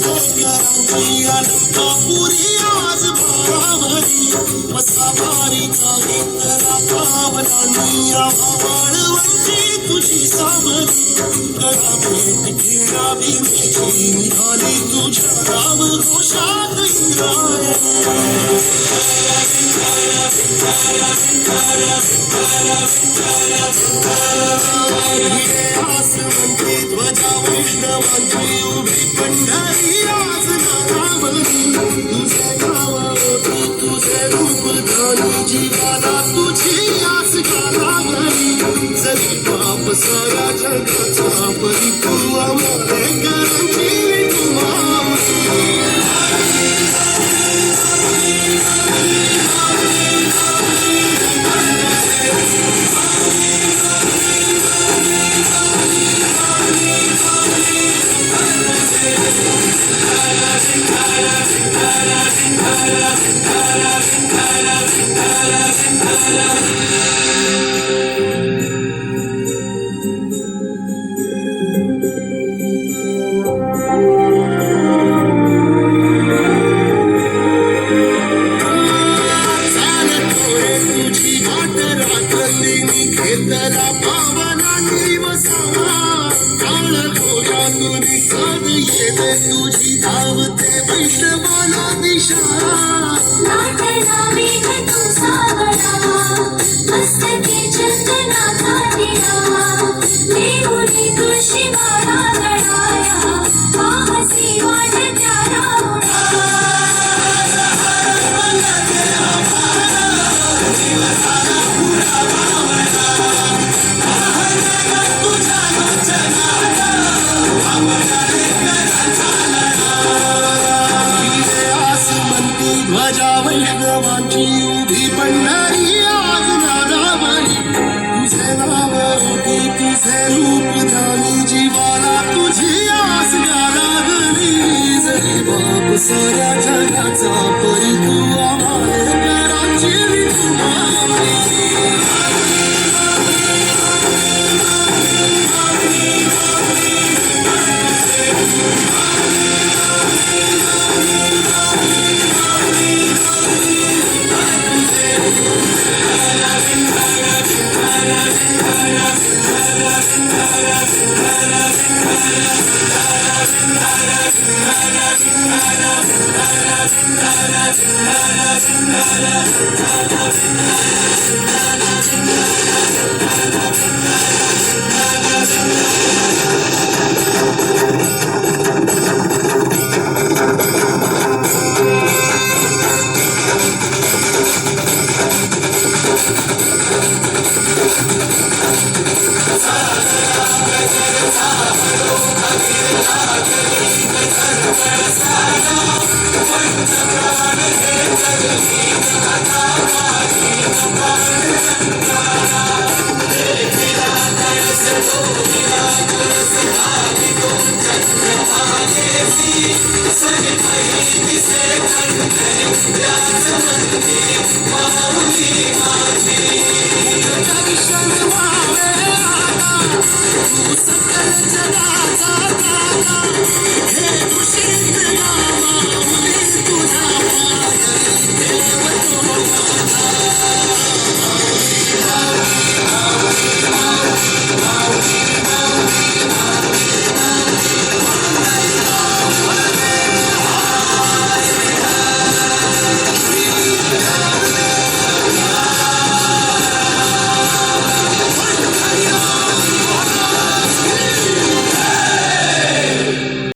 पुरी आज भावावरी वसा बारीचा घेतला पावलांनी वाळवंची तुझी सावली गळा भेट घेणारी मेची निघाली तुझ्या राम घोषात आसमंती ध्वजा वैष्णवांची उभी पंढरी आज नारावली तुझे नाव तुझे रूप धनी जीवाला तुझी आस लागली जरी बाप साऱ्या जगाचा परी तू आम्हाला करांची तुझी धावते वैष्णवाला दिशा नाटला मेघ तू सावळा मस्तके चंदना घाटिला देऊनी तुळशी माळा लढाया पाहसी वाढत्या राहुळा ध्वजा वैष्णवांची उभी पंढरी आज नारावली तुझे नाव तुझे रूप ध्यानी जीवाला तुझी आस लागली जरी बाप साऱ्या जगाचा परी तू आम्हाला करांची